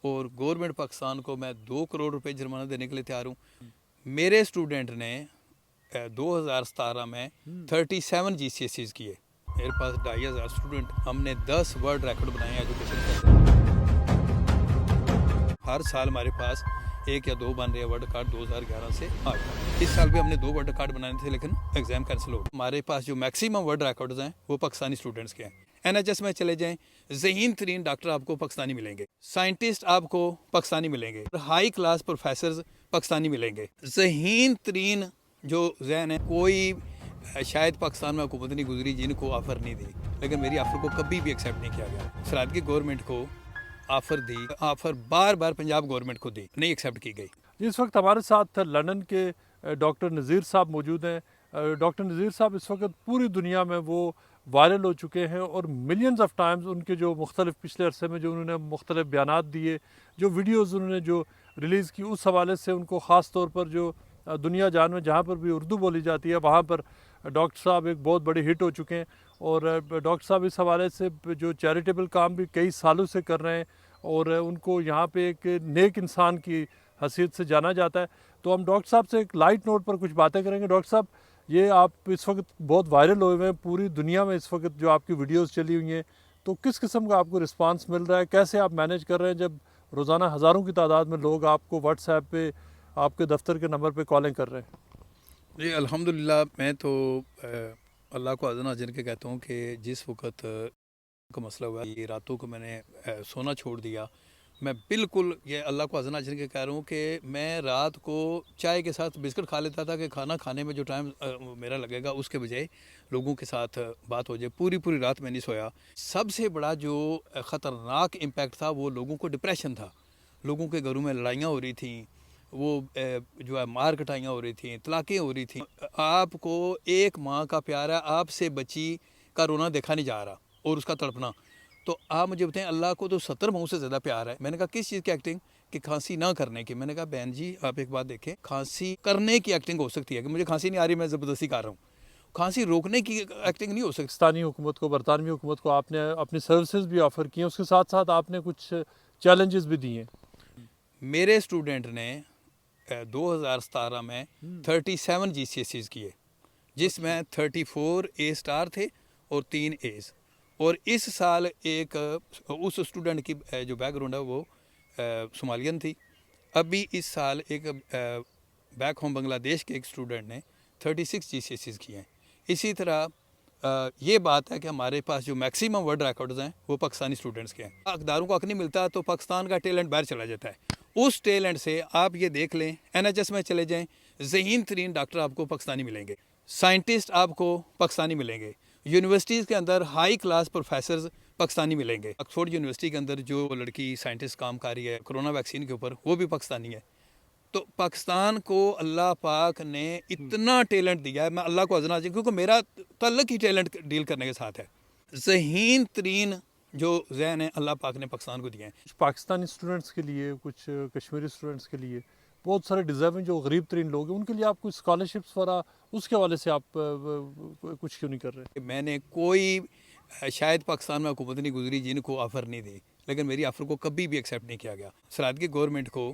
اور گورنمنٹ پاکستان کو میں 2 کروڑ روپے جرمانہ دینے کے لیے تیار ہوں۔ میرے اسٹوڈنٹ نے 2017 میں 37 GCSEs کیے۔ میرے پاس 2500 اسٹوڈنٹ، ہم نے 10 ورلڈ ریکارڈ بنائے ہیں ایجوکیشن کے اندر۔ ہر سال ہمارے پاس 1 یا 2 بن رہے ہیں ورلڈ ریکارڈ 2011 سے آج تک۔ اس سال بھی ہم نے 2 ورلڈ ریکارڈ بنائے تھے لیکن ایگزام کینسل ہو گیا۔ ہمارے پاس جو میکسیمم ورلڈ ریکارڈز ہیں وہ پاکستانی اسٹوڈنٹس کے ہیں۔ NHS میں چلے جائیں، ذہین ترین ڈاکٹر آپ کو پاکستانی ملیں گے، سائنٹسٹ آپ کو پاکستانی ملیں گے، ہائی کلاس پروفیسرز پاکستانی ملیں گے۔ ذہین ترین جو ذہن ہے، کوئی شاید پاکستان میں حکومت نہیں گزری جن کو آفر نہیں دی، لیکن میری آفر کو کبھی بھی ایکسیپٹ نہیں کیا گیا۔ سرحد کی گورنمنٹ کو آفر دی، آفر بار بار پنجاب گورنمنٹ کو دی، نہیں ایکسیپٹ کی گئی۔ اس وقت ہمارے ساتھ لندن کے ڈاکٹر نذیر صاحب موجود ہیں۔ ڈاکٹر نذیر صاحب اس وقت پوری دنیا میں وہ وائرل ہو چکے ہیں اور ملینز آف ٹائمز ان کے جو مختلف پچھلے عرصے میں جو انہوں نے مختلف بیانات دیے، جو ویڈیوز انہوں نے جو ریلیز کی، اس حوالے سے ان کو خاص طور پر جو دنیا جان میں جہاں پر بھی اردو بولی جاتی ہے وہاں پر ڈاکٹر صاحب ایک بہت بڑی ہٹ ہو چکے ہیں۔ اور ڈاکٹر صاحب اس حوالے سے جو چیریٹیبل کام بھی کئی سالوں سے کر رہے ہیں اور ان کو یہاں پہ ایک نیک انسان کی حیثیت سے جانا جاتا ہے۔ تو ہم ڈاکٹر صاحب سے ایک لائٹ نوٹ پر کچھ باتیں کریں گے۔ ڈاکٹر صاحب، یہ آپ اس وقت بہت وائرل ہوئے ہیں پوری دنیا میں، اس وقت جو آپ کی ویڈیوز چلی ہوئی ہیں، تو کس قسم کا آپ کو رسپانس مل رہا ہے؟ کیسے آپ مینیج کر رہے ہیں جب روزانہ ہزاروں کی تعداد میں لوگ آپ کو واٹس ایپ پہ آپ کے دفتر کے نمبر پہ کالنگ کر رہے ہیں؟ جی الحمدللہ، میں تو اللہ کو اذن اجر کے کہتا ہوں کہ جس وقت کا مسئلہ ہوا، یہ راتوں کو میں نے سونا چھوڑ دیا، میں بالکل یہ اللہ کو اذن اجر کے کہہ رہا ہوں کہ میں رات کو چائے کے ساتھ بسکٹ کھا لیتا تھا کہ کھانا کھانے میں جو ٹائم میرا لگے گا اس کے بجائے لوگوں کے ساتھ بات ہو جائے۔ پوری رات میں نہیں سویا۔ سب سے بڑا جو خطرناک امپیکٹ تھا وہ لوگوں کو ڈپریشن تھا۔ لوگوں کے گھروں میں لڑائیاں ہو رہی تھیں، وہ جو ہے مار کٹائیاں ہو رہی تھیں، طلاقیں ہو رہی تھیں۔ آپ کو ایک ماں کا پیار ہے، آپ سے بچی کا رونا دیکھا نہیں جا رہا اور اس کا تڑپنا، تو آپ مجھے بتائیں اللہ کو تو 70 ماؤں سے زیادہ پیار ہے۔ میں نے کہا کس چیز کی ایکٹنگ؟ کہ کھانسی نہ کرنے کی۔ میں نے کہا بہن جی آپ ایک بات دیکھیں، کھانسی کرنے کی ایکٹنگ ہو سکتی ہے کہ مجھے کھانسی نہیں آ رہی میں زبردستی کر رہا ہوں، کھانسی روکنے کی ایکٹنگ نہیں ہو سکتی۔ پاکستانی حکومت کو، برطانوی حکومت کو آپ نے اپنی سروسز بھی آفر کی ہیں، اس کے ساتھ ساتھ آپ نے کچھ چیلنجز بھی دیے ہیں۔ میرے اسٹوڈنٹ نے 2017 میں 37 GCSEs کیے، جس میں 34 A سٹار تھے اور 3 A's۔ اور اس سال ایک اس اسٹوڈنٹ کی جو بیک گراؤنڈ ہے وہ صومالین تھی۔ ابھی اس سال ایک بیک ہوم بنگلہ دیش کے ایک اسٹوڈنٹ نے 36 GCSEs کیے ہیں۔ اسی طرح یہ بات ہے کہ ہمارے پاس جو میکسیمم ورلڈ ریکارڈز ہیں وہ پاکستانی اسٹوڈنٹس کے ہیں۔ اقداروں کو حق نہیں ملتا تو پاکستان کا ٹیلنٹ باہر چلا جاتا ہے۔ اس ٹیلنٹ سے آپ یہ دیکھ لیں، NHS میں چلے جائیں، ذہین ترین ڈاکٹر آپ کو پاکستانی ملیں گے، سائنٹسٹ آپ کو پاکستانی ملیں گے، یونیورسٹیز کے اندر ہائی کلاس پروفیسرز پاکستانی ملیں گے۔ آکسفورڈ یونیورسٹی کے اندر جو لڑکی سائنٹسٹ کام کر رہی ہے کرونا ویکسین کے اوپر، وہ بھی پاکستانی ہے۔ تو پاکستان کو اللہ پاک نے اتنا ٹیلنٹ دیا ہے، میں اللہ کو اذن اجر، کیونکہ میرا تعلق ہی ٹیلنٹ ڈیل کرنے کے ساتھ ہے۔ ذہین ترین جو ذہن ہے اللہ پاک نے پاکستان کو دیا ہے۔ کچھ پاکستانی اسٹوڈنٹس کے لیے، کچھ کشمیری اسٹوڈنٹس کے لیے، بہت سارے ڈیزرونگ جو غریب ترین لوگ ہیں، ان کے لیے آپ کچھ اسکالرشپس وغیرہ اس کے حوالے سے آپ کچھ کیوں نہیں کر رہے؟ میں نے کوئی شاید پاکستان میں حکومت نہیں گزری جن کو آفر نہیں دی، لیکن میری آفر کو کبھی بھی ایکسیپٹ نہیں کیا گیا۔ سرحد کی گورنمنٹ کو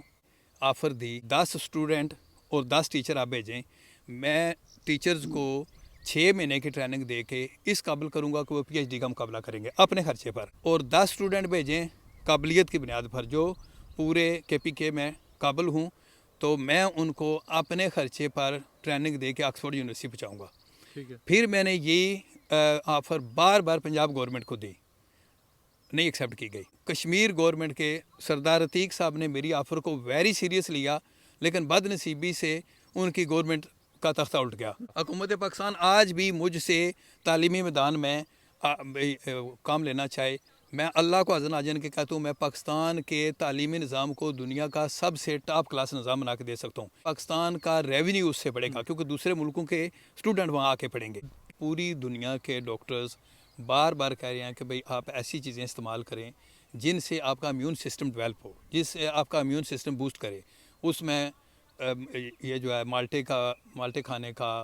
آفر دی 10 اسٹوڈنٹ اور 10 ٹیچر آپ بھیجیں، میں ٹیچرز کو 6 مہینے کی ٹریننگ دے کے اس قابل کروں گا کہ وہ PhD کا مقابلہ کریں گے اپنے خرچے پر، اور 10 اسٹوڈنٹ بھیجیں قابلیت کی بنیاد پر جو پورے KPK میں قابل ہوں، تو میں ان کو اپنے خرچے پر ٹریننگ دے کے آکسفورڈ یونیورسٹی پہنچاؤں گا۔ ٹھیک ہے۔ پھر میں نے یہ آفر بار بار پنجاب گورنمنٹ کو دی، نہیں ایکسیپٹ کی گئی۔ کشمیر گورنمنٹ کے سردار عتیق صاحب نے میری آفر کو ویری سیریس لیا، لیکن بد نصیبی سے ان کی گورنمنٹ کا تختہ الٹ گیا۔ حکومت پاکستان آج بھی مجھ سے تعلیمی میدان میں کام لینا چاہے، میں اللہ کو اذن اجر کے کہتا ہوں میں پاکستان کے تعلیمی نظام کو دنیا کا سب سے ٹاپ کلاس نظام بنا کے دے سکتا ہوں۔ پاکستان کا ریونیو اس سے بڑھے گا کیونکہ دوسرے ملکوں کے اسٹوڈنٹ وہاں آ کے پڑھیں گے۔ پوری دنیا کے ڈاکٹرز بار بار کہہ رہے ہیں کہ بھئی آپ ایسی چیزیں استعمال کریں جن سے آپ کا امیون سسٹم ڈیولپ ہو، جس سے آپ کا امیون سسٹم بوسٹ کرے۔ اس میں یہ جو ہے مالٹے کھانے کا،